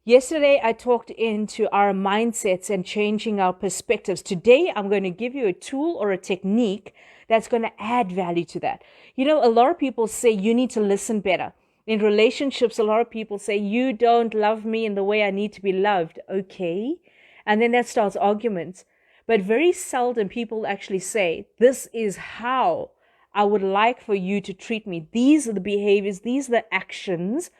Yesterday, I talked into our mindsets and changing our perspectives. Today, I'm going to give you a tool or a technique that's going to add value to that. A lot of people say you need to listen better. In relationships, a lot of people say, you don't love me in the way I need to be loved. Okay. And then that starts arguments. But very seldom people actually say, this is how I would like for you to treat me. These are the behaviors, these are the actions.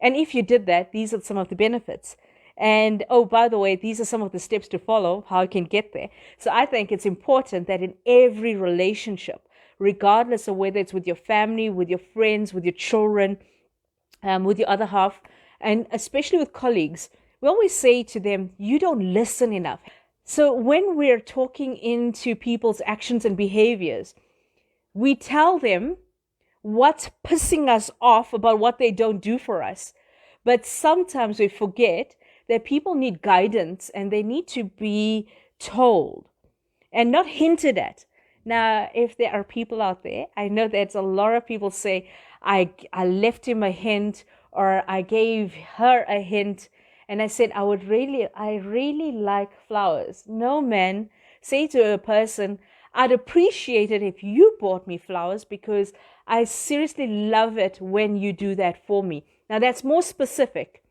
And if you did that, these are some of the benefits. And oh, by the way, these are some of the steps to follow, how I can get there. So I think it's important that in every relationship, regardless of whether it's with your family, with your friends, with your children, with your other half, and especially with colleagues, we always say to them, you don't listen enough. So when we're talking into people's actions and behaviors, we tell them what's pissing us off about what they don't do for us. But sometimes we forget that people need guidance and they need to be told and not hinted at. Now, if there are people out there, I know that a lot of people say, I left him a hint or I gave her a hint and I said, I really like flowers. No, man, say to a person, I'd appreciate it if you bought me flowers because I seriously love it when you do that for me. Now that's more specific.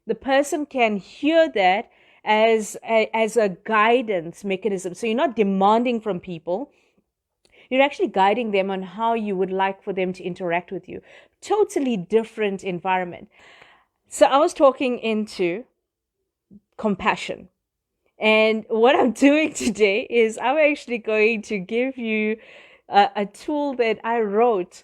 The person can hear that as a guidance mechanism. So you're not demanding from people. You're actually guiding them on how you would like for them to interact with you. Totally different environment. So I was talking into compassion. And what I'm doing today is I'm actually going to give you a tool that I wrote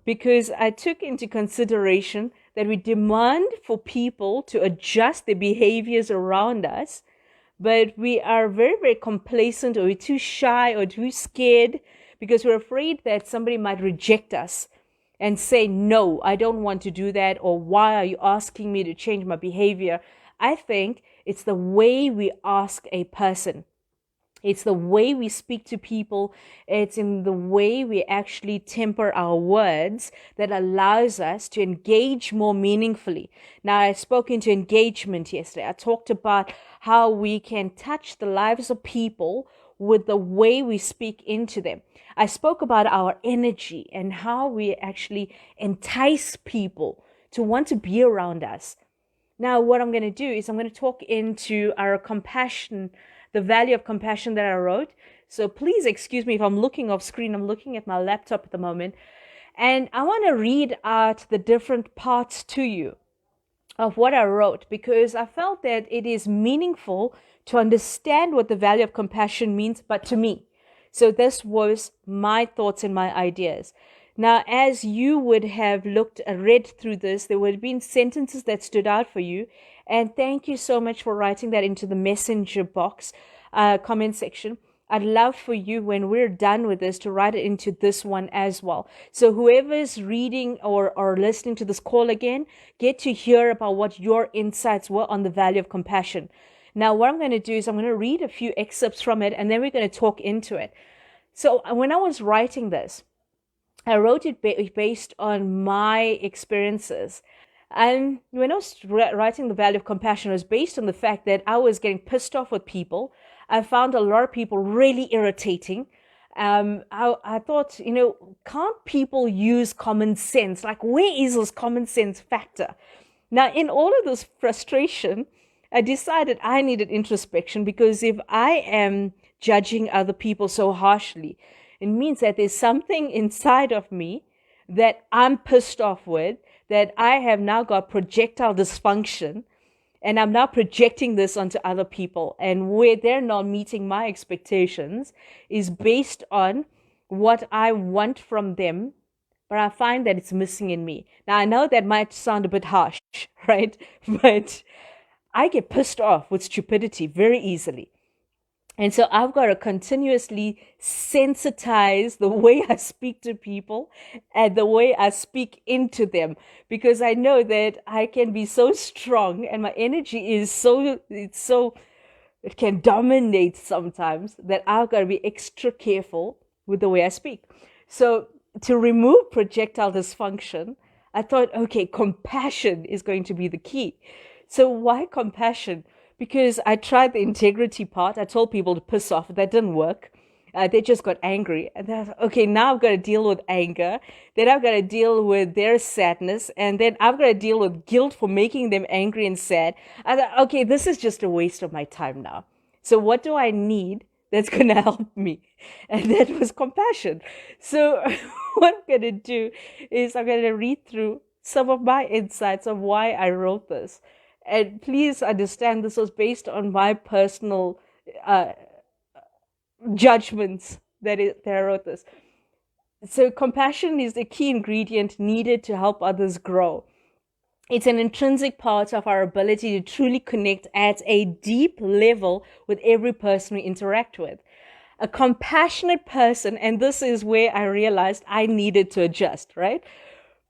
because I took into consideration that we demand for people to adjust their behaviors around us, but we are very, very complacent or we're too shy or too scared because we're afraid that somebody might reject us and say, no, I don't want to do that, or why are you asking me to change my behavior? I think it's the way we ask a person. It's the way we speak to people. It's in the way we actually temper our words that allows us to engage more meaningfully. Now, I spoke into engagement yesterday. I talked about how we can touch the lives of people with the way we speak into them. I spoke about our energy and how we actually entice people to want to be around us. Now, what I'm going to do is I'm going to talk into our compassion, the value of compassion that I wrote. So please excuse me if I'm looking off screen. I'm looking at my laptop at the moment. And I want to read out the different parts to you of what I wrote because I felt that it is meaningful to understand what the value of compassion means, but to me. So this was my thoughts and my ideas. Now, as you would have read through this, there would have been sentences that stood out for you. And thank you so much for writing that into the messenger box, comment section. I'd love for you, when we're done with this, to write it into this one as well. So whoever's reading or listening to this call again, get to hear about what your insights were on the value of compassion. Now, what I'm going to do is I'm going to read a few excerpts from it, and then we're going to talk into it. So when I was writing this, I wrote it based on my experiences. And when I was writing the value of compassion, it was based on the fact that I was getting pissed off with people. I found a lot of people really irritating. I thought, can't people use common sense? Like, where is this common sense factor? Now, in all of this frustration, I decided I needed introspection, because if I am judging other people so harshly, it means that there's something inside of me that I'm pissed off with, that I have now got projectile dysfunction, and I'm now projecting this onto other people. And where they're not meeting my expectations is based on what I want from them, but I find that it's missing in me. Now, I know that might sound a bit harsh, right? But I get pissed off with stupidity very easily. And so I've got to continuously sensitize the way I speak to people and the way I speak into them, because I know that I can be so strong and my energy is it can dominate sometimes, that I've got to be extra careful with the way I speak. So to remove projectile dysfunction, I thought, okay, compassion is going to be the key. So why compassion? Because I tried the integrity part. I told people to piss off. That didn't work. They just got angry. And then, okay, now I've got to deal with anger. Then I've got to deal with their sadness. And then I've got to deal with guilt for making them angry and sad. I thought, okay, this is just a waste of my time now. So what do I need that's going to help me? And that was compassion. So what I'm going to do is I'm going to read through some of my insights of why I wrote this. And please understand this was based on my personal judgments that I wrote this. So compassion is the key ingredient needed to help others grow. It's an intrinsic part of our ability to truly connect at a deep level with every person we interact with. A compassionate person, and this is where I realized I needed to adjust, right?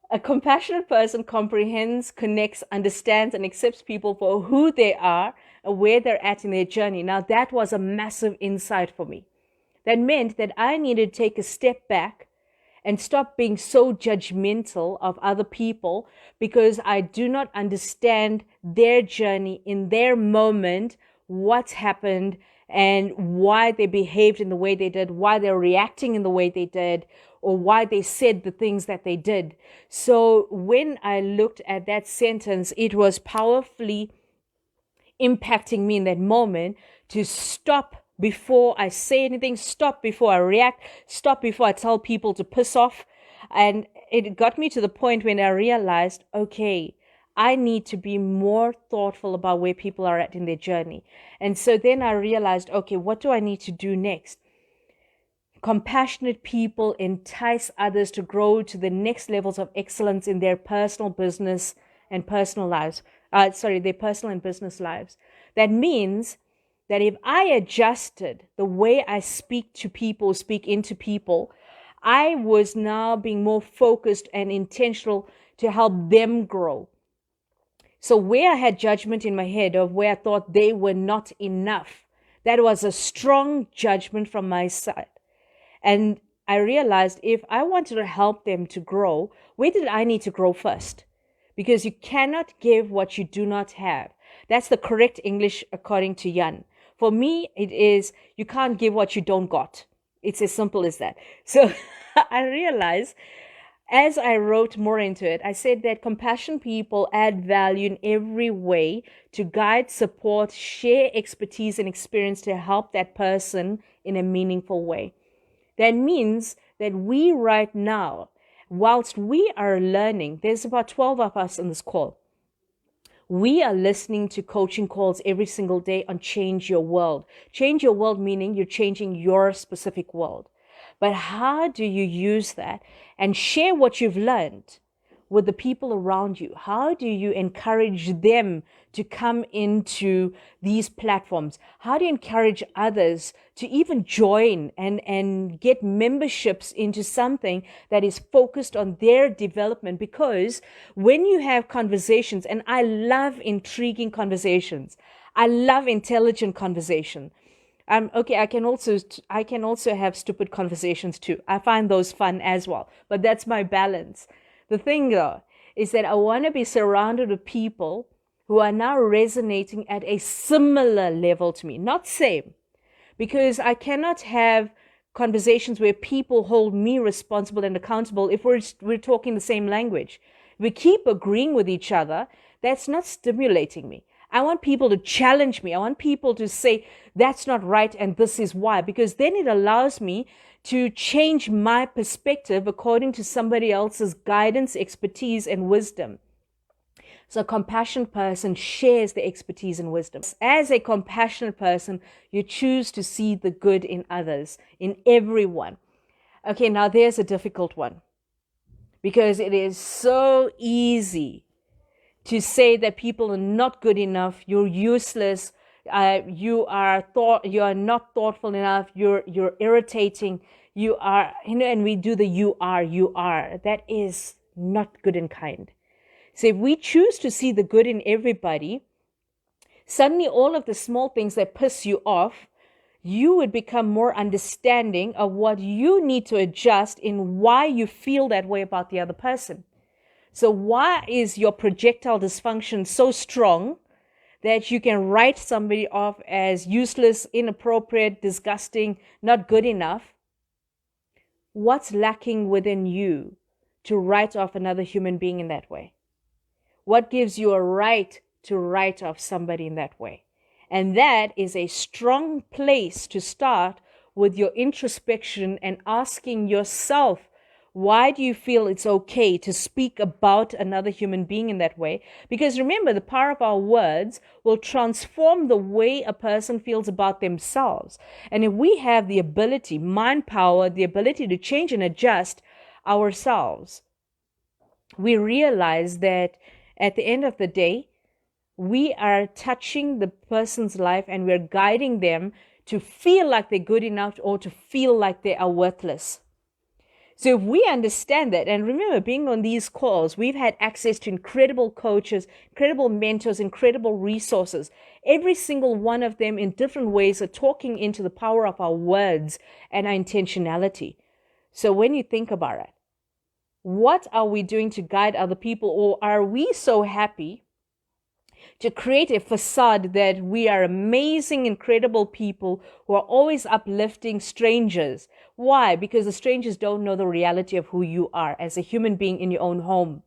A compassionate person comprehends, connects, understands, and accepts people for who they are and where they're at in their journey. Now, that was a massive insight for me. That meant that I needed to take a step back and stop being so judgmental of other people because I do not understand their journey in their moment, what's happened, and why they behaved in the way they did, why they're reacting in the way they did, or why they said the things that they did. So when I looked at that sentence, it was powerfully impacting me in that moment to stop before I say anything, stop before I react, stop before I tell people to piss off. And it got me to the point when I realized, okay, I need to be more thoughtful about where people are at in their journey. And so then I realized, okay, what do I need to do next? Compassionate people entice others to grow to the next levels of excellence in their personal business and personal lives. Their personal and business lives. That means that if I adjusted the way I speak to people, speak into people, I was now being more focused and intentional to help them grow. So where I had judgment in my head of where I thought they were not enough, that was a strong judgment from my side. And I realized if I wanted to help them to grow, where did I need to grow first? Because you cannot give what you do not have. That's the correct English according to Jan. For me, it is you can't give what you don't got. It's as simple as that. So I realized as I wrote more into it, I said that compassionate people add value in every way to guide, support, share expertise and experience to help that person in a meaningful way. That means that we right now, whilst we are learning, there's about 12 of us on this call. We are listening to coaching calls every single day on Change Your World. Change Your World meaning you're changing your specific world. But how do you use that and share what you've learned with the people around you? How do you encourage them to come into these platforms? How do you encourage others to even join and get memberships into something that is focused on their development? Because when you have conversations, and I love intriguing conversations, I love intelligent conversation. Okay, I can also have stupid conversations too. I find those fun as well, but that's my balance. The thing though is that I want to be surrounded with people who are now resonating at a similar level to me, not same, because I cannot have conversations where people hold me responsible and accountable if we're talking the same language. We keep agreeing with each other. That's not stimulating me. I want people to challenge me. I want people to say, that's not right and this is why, because then it allows me to change my perspective according to somebody else's guidance, expertise, and wisdom. So a compassionate person shares the expertise and wisdom. As a compassionate person, you choose to see the good in others, in everyone. Okay, now there's a difficult one, because it is so easy to say that people are not good enough, you're useless, you are not thoughtful enough, you're irritating, you are, and we do the you are. That is not good and kind. So if we choose to see the good in everybody, suddenly all of the small things that piss you off, you would become more understanding of what you need to adjust in why you feel that way about the other person. So why is your projectile dysfunction so strong that you can write somebody off as useless, inappropriate, disgusting, not good enough, what's lacking within you to write off another human being in that way? What gives you a right to write off somebody in that way? And that is a strong place to start with your introspection and asking yourself, why do you feel it's okay to speak about another human being in that way? Because remember, the power of our words will transform the way a person feels about themselves. And if we have the ability, mind power, the ability to change and adjust ourselves, we realize that at the end of the day, we are touching the person's life and we're guiding them to feel like they're good enough or to feel like they are worthless. So if we understand that, and remember, being on these calls, we've had access to incredible coaches, incredible mentors, incredible resources. Every single one of them in different ways are talking into the power of our words and our intentionality. So when you think about it, what are we doing to guide other people? Or are we so happy to create a facade that we are amazing, incredible people who are always uplifting strangers? Why? Because the strangers don't know the reality of who you are as a human being in your own home.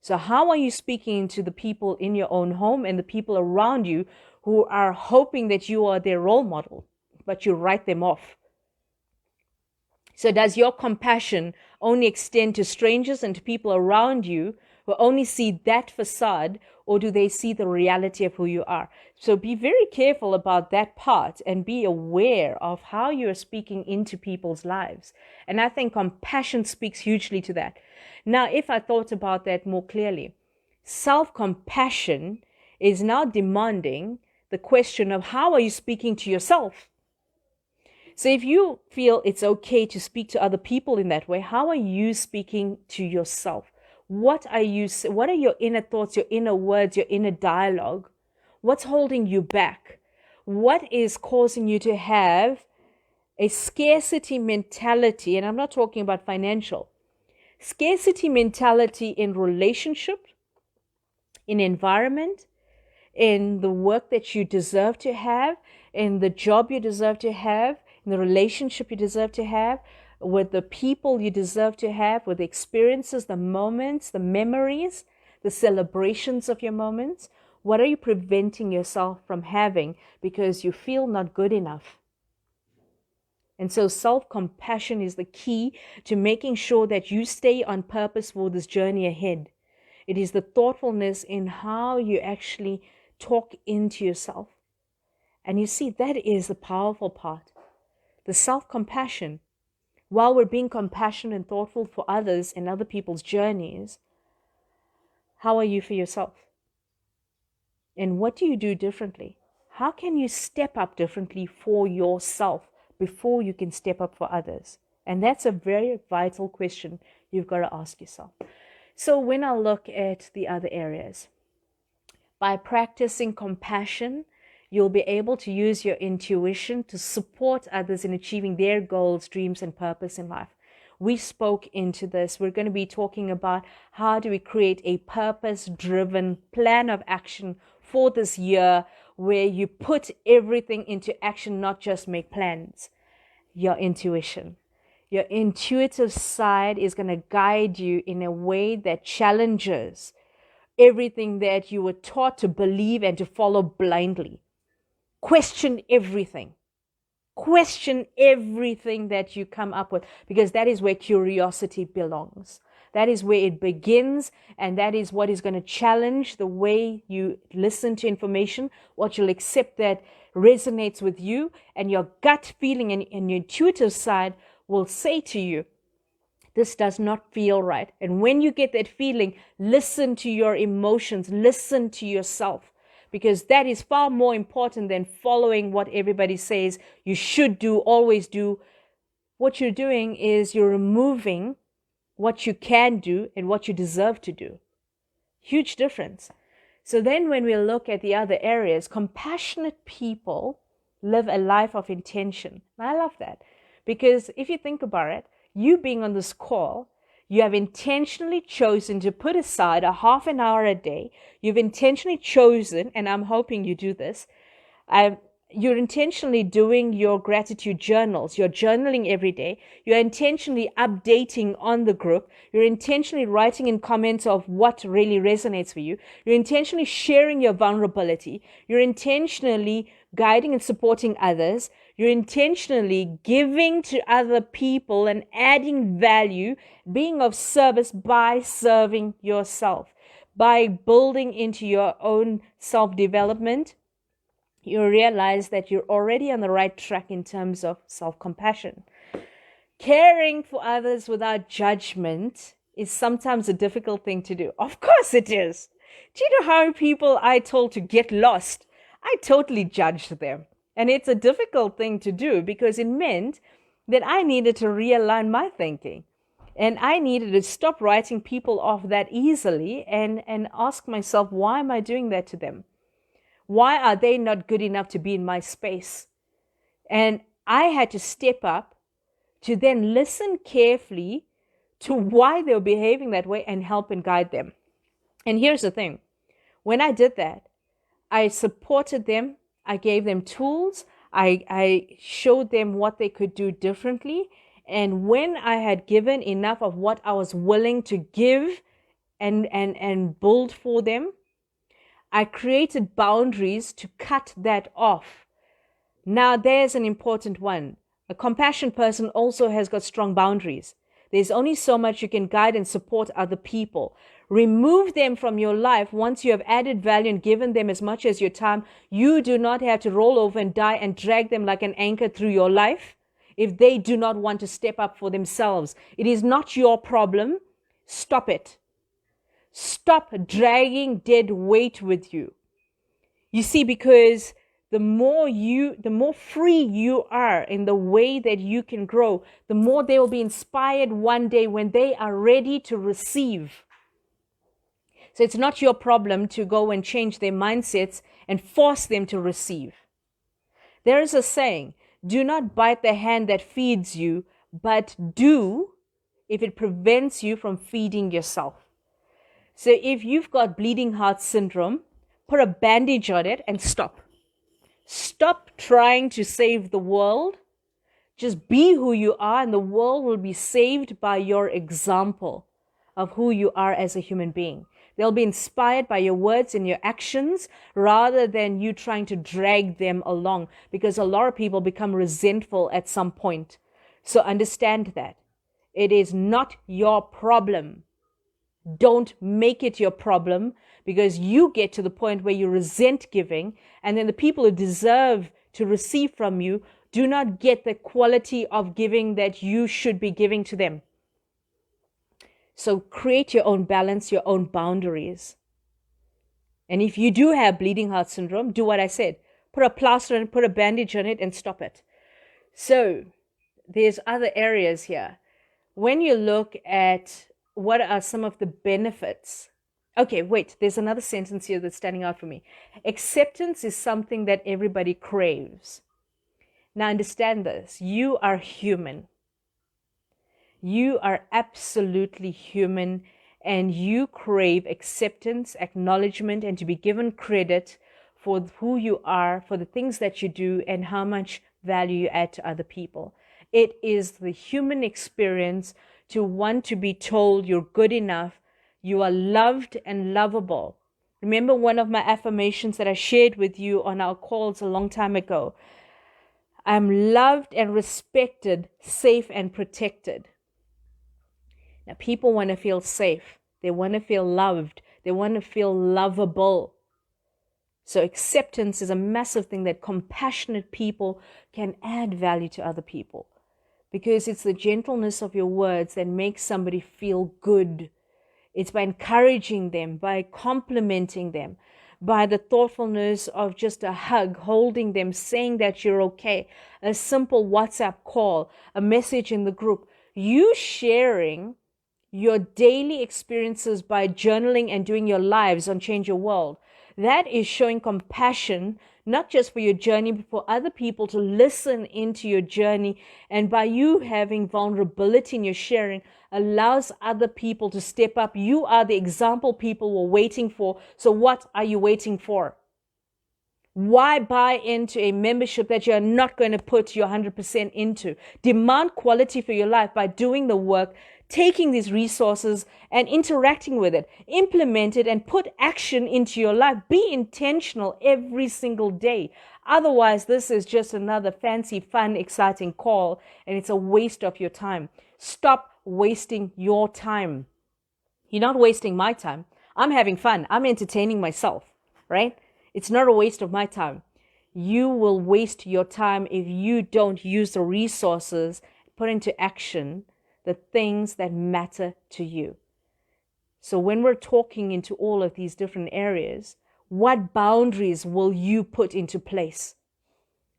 So how are you speaking to the people in your own home and the people around you who are hoping that you are their role model, but you write them off? So does your compassion only extend to strangers and to people around you who only see that facade, or do they see the reality of who you are? So be very careful about that part and be aware of how you are speaking into people's lives. And I think compassion speaks hugely to that. Now, if I thought about that more clearly, self-compassion is now demanding the question of how are you speaking to yourself? So if you feel it's okay to speak to other people in that way, how are you speaking to yourself? What are your inner thoughts, your inner words, your inner dialogue? What's holding you back? What is causing you to have a scarcity mentality? And I'm not talking about financial. Scarcity mentality in relationship, in environment, in the work that you deserve to have, in the job you deserve to have, in the relationship you deserve to have, with the people you deserve to have, with the experiences, the moments, the memories, the celebrations of your moments. What are you preventing yourself from having because you feel not good enough? And so self-compassion is the key to making sure that you stay on purpose for this journey ahead. It is the thoughtfulness in how you actually talk into yourself. And you see, that is the powerful part. The self-compassion. While we're being compassionate and thoughtful for others and other people's journeys, how are you for yourself? And what do you do differently? How can you step up differently for yourself before you can step up for others? And that's a very vital question you've got to ask yourself. So when I look at the other areas, by practicing compassion, you'll be able to use your intuition to support others in achieving their goals, dreams, and purpose in life. We spoke into this. We're going to be talking about how do we create a purpose-driven plan of action for this year where you put everything into action, not just make plans. Your intuition. Your intuitive side is going to guide you in a way that challenges everything that you were taught to believe and to follow blindly. Question everything. Question everything that you come up with, because that is where curiosity belongs. That is where it begins, and that is what is going to challenge the way you listen to information, what you'll accept that resonates with you, and your gut feeling and your intuitive side will say to you, this does not feel right. And when you get that feeling, listen to your emotions, listen to yourself. Because that is far more important than following what everybody says you should do, always do. What you're doing is you're removing what you can do and what you deserve to do. Huge difference. So then when we look at the other areas, compassionate people live a life of intention. And I love that. Because if you think about it, you being on this call, You have intentionally chosen to put aside a half an hour a day. You've intentionally chosen, and I'm hoping you do this, you're intentionally doing your gratitude journals. You're journaling every day. You're intentionally updating on the group. You're intentionally writing in comments of what really resonates for you. You're intentionally sharing your vulnerability. You're intentionally guiding and supporting others. You're intentionally giving to other people and adding value, being of service by serving yourself, by building into your own self-development. You realize that you're already on the right track in terms of self-compassion. Caring for others without judgment is sometimes a difficult thing to do. Of course it is. Do you know how many people I told to get lost? I totally judged them. And it's a difficult thing to do because it meant that I needed to realign my thinking. And I needed to stop writing people off that easily and ask myself, why am I doing that to them? Why are they not good enough to be in my space? And I had to step up to then listen carefully to why they were behaving that way and help and guide them. And here's the thing. When I did that, I supported them. I gave them tools. I showed them what they could do differently. And when I had given enough of what I was willing to give and build for them, I created boundaries to cut that off. Now, there's an important one. A compassion person also has got strong boundaries. There's only so much you can guide and support other people. Remove them from your life once you have added value and given them as much as your time. You do not have to roll over and die and drag them like an anchor through your life if they do not want to step up for themselves. It is not your problem. Stop it. Stop dragging dead weight with you. You see, because the more free you are in the way that you can grow, the more they will be inspired one day when they are ready to receive. So it's not your problem to go and change their mindsets and force them to receive. There is a saying, do not bite the hand that feeds you, but do if it prevents you from feeding yourself. So if you've got bleeding heart syndrome, put a bandage on it and stop. Stop trying to save the world. Just be who you are, and the world will be saved by your example of who you are as a human being. They'll be inspired by your words and your actions rather than you trying to drag them along, because a lot of people become resentful at some point. So understand that. It is not your problem. Don't make it your problem, because you get to the point where you resent giving, and then the people who deserve to receive from you do not get the quality of giving that you should be giving to them. So create your own balance, your own boundaries. And if you do have bleeding heart syndrome, do what I said. Put a plaster and put a bandage on it and stop it. So there's other areas here. When you look at what are some of the benefits? Okay, wait, there's another sentence here that's standing out for me. Acceptance is something that everybody craves. Now understand this. You are human. You are absolutely human, and you crave acceptance, acknowledgement, and to be given credit for who you are, for the things that you do, and how much value you add to other people. It is the human experience to want to be told you're good enough, you are loved and lovable. Remember one of my affirmations that I shared with you on our calls a long time ago. I'm loved and respected, safe and protected. Now people want to feel safe. They want to feel loved. They want to feel lovable. So acceptance is a massive thing that compassionate people can add value to other people. Because it's the gentleness of your words that makes somebody feel good. It's by encouraging them, by complimenting them, by the thoughtfulness of just a hug, holding them, saying that you're okay, a simple WhatsApp call, a message in the group. You sharing your daily experiences by journaling and doing your lives on Change Your World. That is showing compassion, not just for your journey, but for other people to listen into your journey. And by you having vulnerability in your sharing, allows other people to step up. You are the example people were waiting for. So what are you waiting for? Why buy into a membership that you're not going to put your 100% into? Demand quality for your life by doing the work, taking these resources and interacting with it. Implement it and put action into your life. Be intentional every single day. Otherwise, this is just another fancy, fun, exciting call, and it's a waste of your time. Stop wasting your time. You're not wasting my time. I'm having fun. I'm entertaining myself, right? It's not a waste of my time. You will waste your time if you don't use the resources, put into action the things that matter to you. So when we're talking into all of these different areas, what boundaries will you put into place?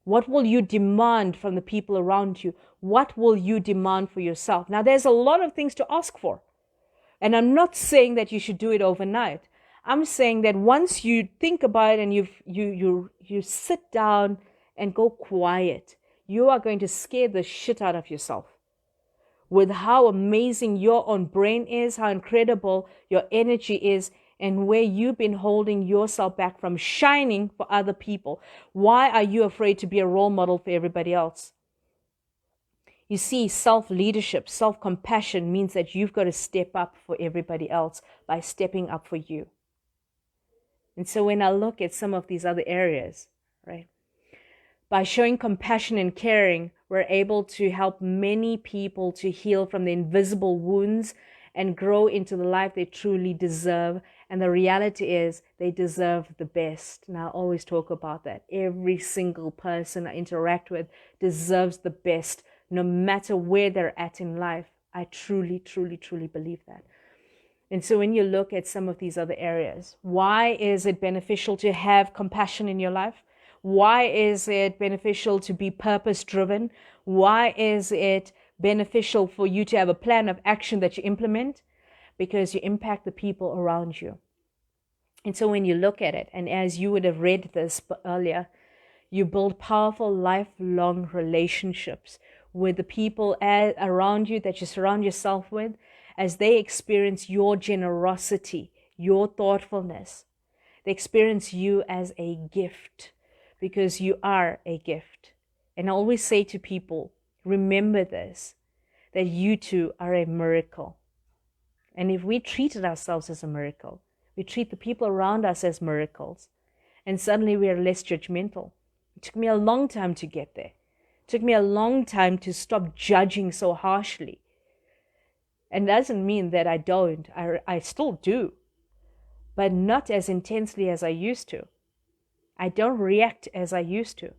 What will you demand from the people around you? What will you demand for yourself? Now, there's a lot of things to ask for. And I'm not saying that you should do it overnight. I'm saying that once you think about it and you sit down and go quiet, you are going to scare the shit out of yourself with how amazing your own brain is, how incredible your energy is, and where you've been holding yourself back from shining for other people. Why are you afraid to be a role model for everybody else? You see, self-leadership, self-compassion means that you've got to step up for everybody else by stepping up for you. And so when I look at some of these other areas, right, by showing compassion and caring, we're able to help many people to heal from the invisible wounds and grow into the life they truly deserve. And the reality is they deserve the best. And I always talk about that. Every single person I interact with deserves the best, no matter where they're at in life. I truly, truly, truly believe that. And so when you look at some of these other areas, why is it beneficial to have compassion in your life? Why is it beneficial to be purpose-driven? Why is it beneficial for you to have a plan of action that you implement? Because you impact the people around you. And so when you look at it, and as you would have read this earlier, you build powerful lifelong relationships with the people around you that you surround yourself with, as they experience your generosity, your thoughtfulness. They experience you as a gift, because you are a gift. And I always say to people, remember this, that you too are a miracle. And if we treated ourselves as a miracle, we treat the people around us as miracles, and suddenly we are less judgmental. It took me a long time to get there. It took me a long time to stop judging so harshly. And doesn't mean that I don't. I still do, but not as intensely as I used to. I don't react as I used to.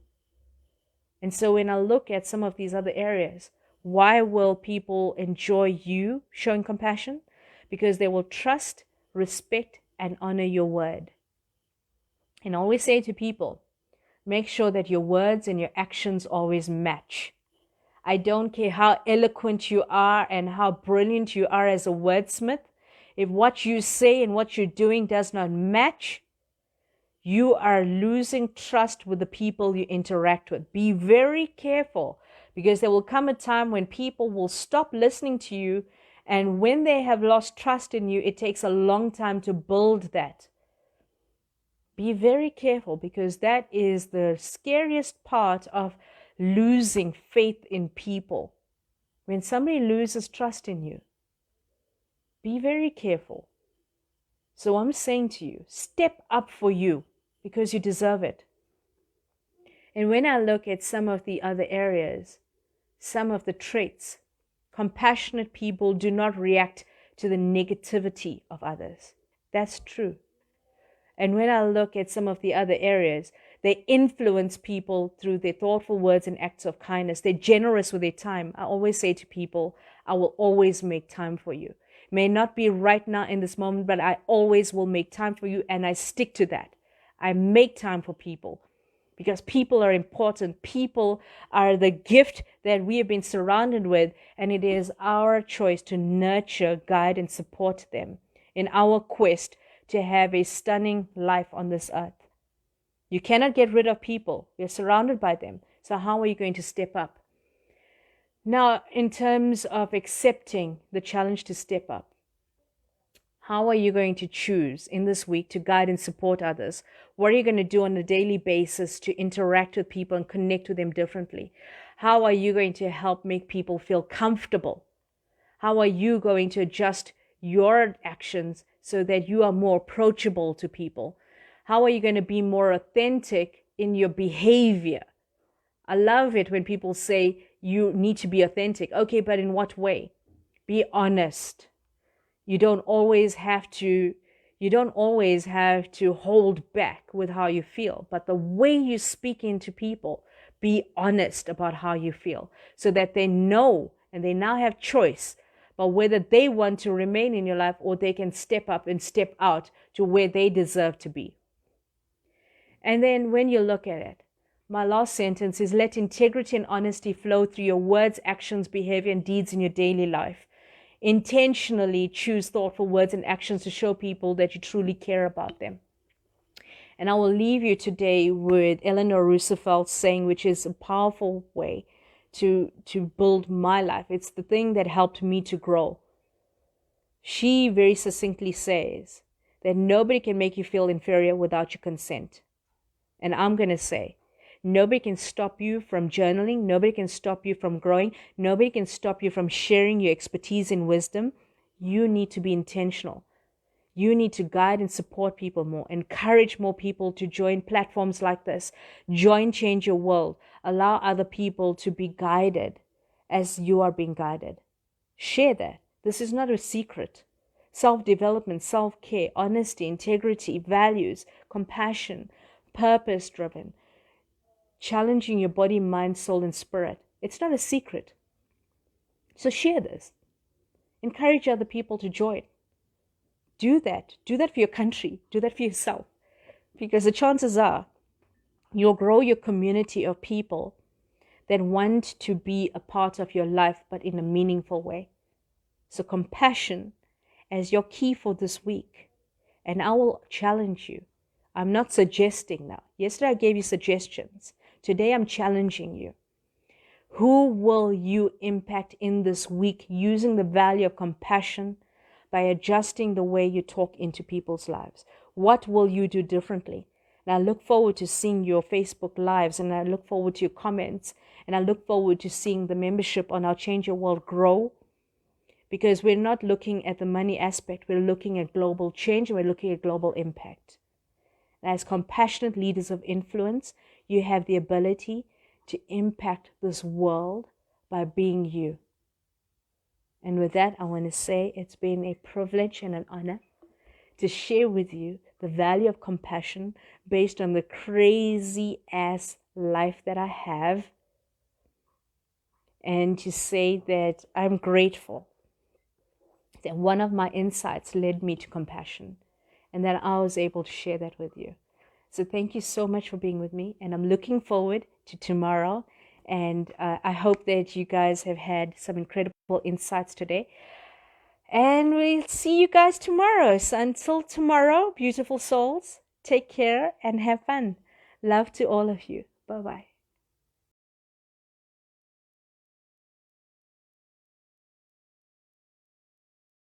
And so when I look at some of these other areas, why will people enjoy you showing compassion? Because they will trust, respect, and honor your word. And I always say to people, make sure that your words and your actions always match. I don't care how eloquent you are and how brilliant you are as a wordsmith. If what you say and what you're doing does not match, you are losing trust with the people you interact with. Be very careful, because there will come a time when people will stop listening to you. And when they have lost trust in you, it takes a long time to build that. Be very careful, because that is the scariest part of losing faith in people. When somebody loses trust in you, be very careful. So I'm saying to you, step up for you, because you deserve it. And when I look at some of the other areas, some of the traits, compassionate people do not react to the negativity of others. That's true. And when I look at some of the other areas, they influence people through their thoughtful words and acts of kindness. They're generous with their time. I always say to people, I will always make time for you. May not be right now in this moment, but I always will make time for you, and I stick to that. I make time for people because people are important. People are the gift that we have been surrounded with, and it is our choice to nurture, guide, and support them in our quest to have a stunning life on this earth. You cannot get rid of people. You're surrounded by them. So how are you going to step up? Now, in terms of accepting the challenge to step up, how are you going to choose in this week to guide and support others? What are you going to do on a daily basis to interact with people and connect with them differently? How are you going to help make people feel comfortable? How are you going to adjust your actions so that you are more approachable to people? How are you going to be more authentic in your behavior? I love it when people say you need to be authentic. Okay, but in what way? Be honest. You don't always have to hold back with how you feel, but the way you speak into people, be honest about how you feel so that they know and they now have choice about whether they want to remain in your life or they can step up and step out to where they deserve to be. And then when you look at it, my last sentence is, let integrity and honesty flow through your words, actions, behavior, and deeds in your daily life. Intentionally choose thoughtful words and actions to show people that you truly care about them. And I will leave you today with Eleanor Roosevelt's saying, which is a powerful way to build my life. It's the thing that helped me to grow. She very succinctly says that nobody can make you feel inferior without your consent. And I'm going to say, nobody can stop you from journaling. Nobody can stop you from growing. Nobody can stop you from sharing your expertise and wisdom. You need to be intentional. You need to guide and support people more. Encourage more people to join platforms like this. Join Change Your World. Allow other people to be guided as you are being guided. Share that. This is not a secret. Self-development, self-care, honesty, integrity, values, compassion, purpose-driven, challenging your body, mind, soul, and spirit. It's not a secret. So share this. Encourage other people to join. Do that. Do that for your country. Do that for yourself. Because the chances are you'll grow your community of people that want to be a part of your life, but in a meaningful way. So compassion as your key for this week. And I will challenge you. I'm not suggesting now. Yesterday I gave you suggestions. Today I'm challenging you. Who will you impact in this week using the value of compassion by adjusting the way you talk into people's lives? What will you do differently? And I look forward to seeing your Facebook lives, and I look forward to your comments, and I look forward to seeing the membership on our Change Your World grow, because we're not looking at the money aspect. We're looking at global change, and we're looking at global impact. And as compassionate leaders of influence, you have the ability to impact this world by being you. And with that, I want to say it's been a privilege and an honor to share with you the value of compassion based on the crazy ass life that I have. And to say that I'm grateful that one of my insights led me to compassion and that I was able to share that with you. So thank you so much for being with me. And I'm looking forward to tomorrow. And I hope that you guys have had some incredible insights today. And we'll see you guys tomorrow. So until tomorrow, beautiful souls, take care and have fun. Love to all of you. Bye-bye.